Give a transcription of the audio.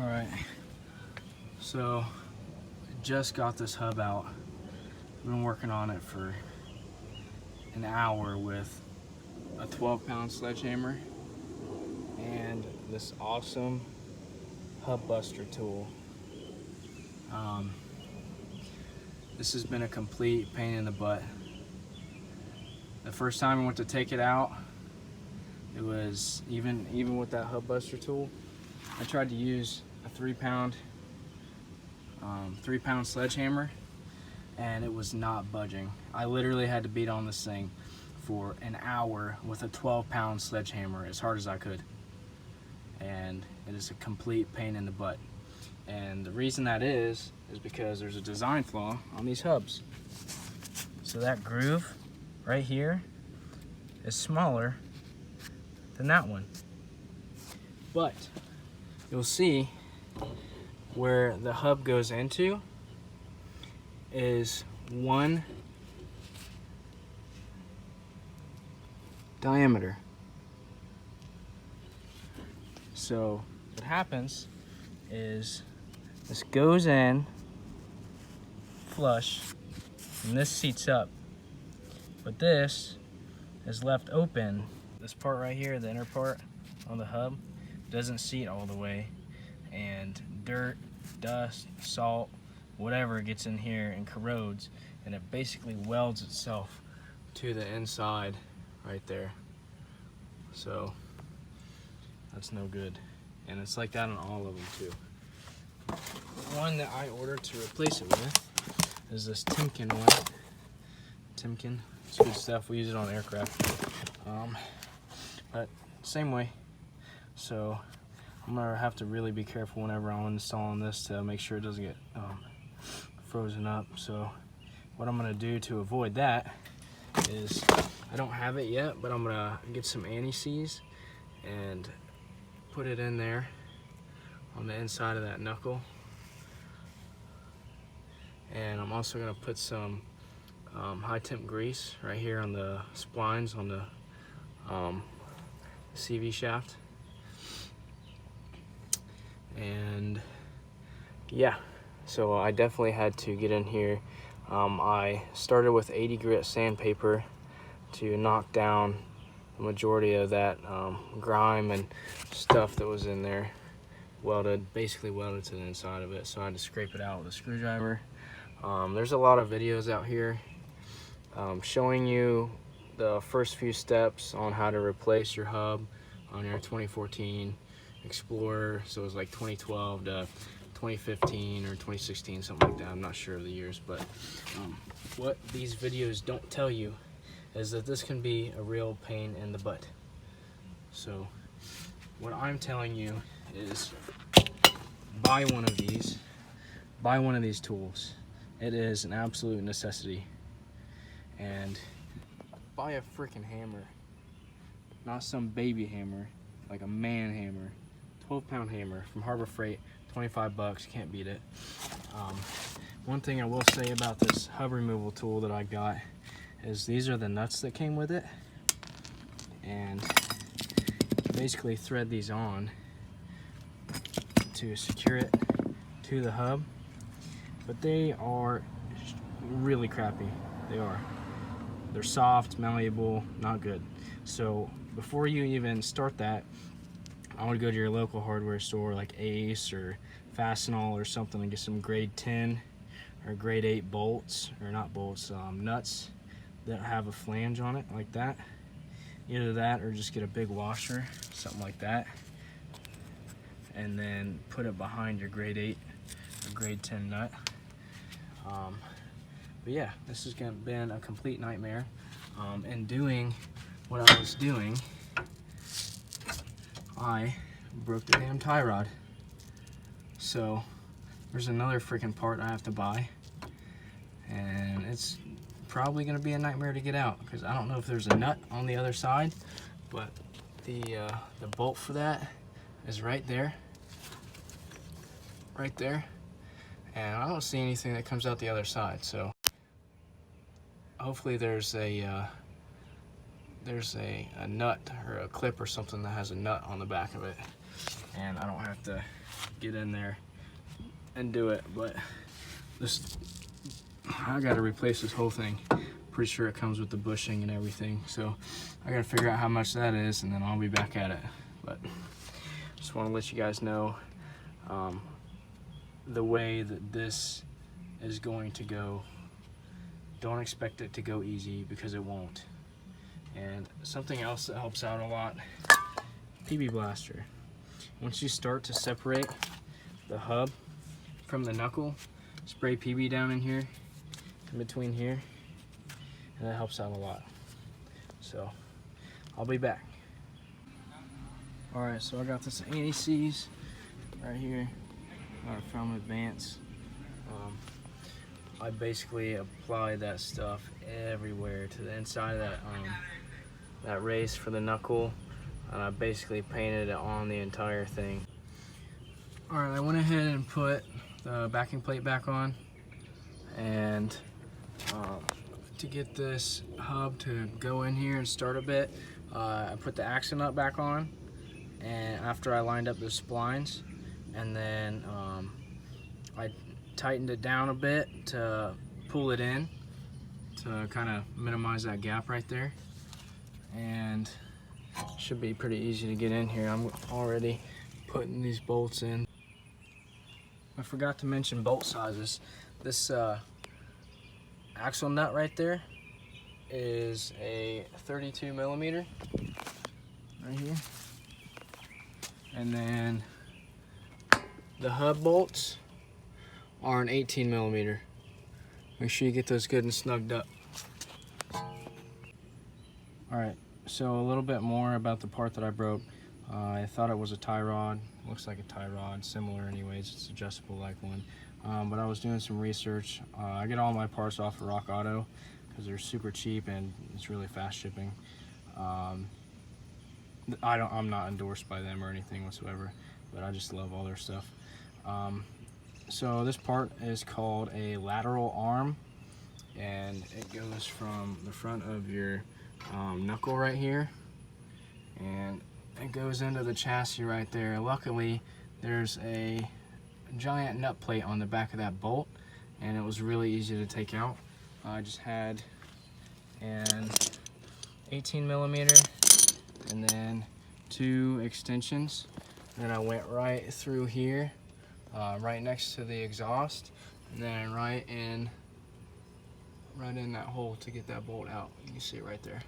All right, so I just got this hub out. I've been working on it for an hour with a 12-pound sledgehammer and this awesome hub buster tool. This has been a complete pain in the butt. The first time I went to take it out, it was even with that hub buster tool, I tried to use a 3-pound sledgehammer and it was not budging. I literally had to beat on this thing for an hour with a 12-pound sledgehammer as hard as I could, and it is a complete pain in the butt. And the reason that is because there's a design flaw on these hubs. So that groove right here is smaller than that one, but you'll see where the hub goes into is 1 diameter. So what happens is this goes in flush and this seats up, but this is left open. This part right here, the inner part on the hub, doesn't seat all the way, and dirt, dust, salt, whatever gets in here and corrodes, and it basically welds itself to the inside right there. So that's no good, and it's like that on all of them too. The one that I ordered to replace it with is this Timken one. Timken, it's good stuff. We use it on aircraft. But same way. So I'm gonna have to really be careful whenever I'm installing this to make sure it doesn't get frozen up. So what I'm gonna do to avoid that is, I don't have it yet, but I'm gonna get some anti-seize and put it in there on the inside of that knuckle. And I'm also gonna put some high temp grease right here on the splines on the CV shaft. And yeah, so I definitely had to get in here. I started with 80 grit sandpaper to knock down the majority of that grime and stuff that was in there, basically welded to the inside of it. So I had to scrape it out with a screwdriver. There's a lot of videos out here showing you the first few steps on how to replace your hub on your 2014 Explorer. So it was like 2012 to 2015 or 2016, something like that. I'm not sure of the years, but what these videos don't tell you is that this can be a real pain in the butt. So what I'm telling you is buy one of these tools. It is an absolute necessity. And buy a freaking hammer, not some baby hammer, like a man hammer. 12-pound hammer from Harbor Freight, 25 bucks, can't beat it. One thing I will say about this hub removal tool that I got is these are the nuts that came with it, and basically thread these on to secure it to the hub, but they are really crappy. They're soft, malleable, not good. So before you even start that, I would go to your local hardware store like Ace or Fastenal or something and get some grade 10 or grade 8 bolts, or not bolts, nuts that have a flange on it like that. Either that or just get a big washer, something like that, and then put it behind your grade 8 or grade 10 nut. But yeah, this has been a complete nightmare. And doing what I was doing, I broke the damn tie rod. So there's another freaking part I have to buy, and it's probably gonna be a nightmare to get out because I don't know if there's a nut on the other side, but the bolt for that is right there, and I don't see anything that comes out the other side. So hopefully there's a nut or a clip or something that has a nut on the back of it, and I don't have to get in there and do it. But this, I gotta replace this whole thing. Pretty sure it comes with the bushing and everything, so I gotta figure out how much that is, and then I'll be back at it. But just want to let you guys know the way that this is going to go. Don't expect it to go easy, because it won't. And something else that helps out a lot, PB Blaster. Once you start to separate the hub from the knuckle, spray PB down in here, in between here, and that helps out a lot. So I'll be back. Alright, so I got this anti-seize right here from Advance. I basically applied that stuff everywhere to the inside of that race for the knuckle, and I basically painted it on the entire thing. Alright, I went ahead and put the backing plate back on, and to get this hub to go in here and start a bit, I put the axle nut back on, and after I lined up the splines, and then I tightened it down a bit to pull it in to kind of minimize that gap right there, and should be pretty easy to get in here. I'm already putting these bolts in. I forgot to mention bolt sizes. This axle nut right there is a 32 millimeter right here, and then the hub bolts are an 18 millimeter. Make sure you get those good and snugged up. Alright, so a little bit more about the part that I broke. I thought it was a tie rod. Looks like a tie rod, similar anyways. It's adjustable like one. But I was doing some research. I get all my parts off of Rock Auto because they're super cheap and it's really fast shipping. I'm not endorsed by them or anything whatsoever, but I just love all their stuff. So this part is called a lateral arm, and it goes from the front of your knuckle right here, and it goes into the chassis right there. Luckily, there's a giant nut plate on the back of that bolt, and it was really easy to take out. I just had an 18 millimeter and then 2 extensions, and then I went right through here, right next to the exhaust, and then right in that hole to get that bolt out. You can see it right there.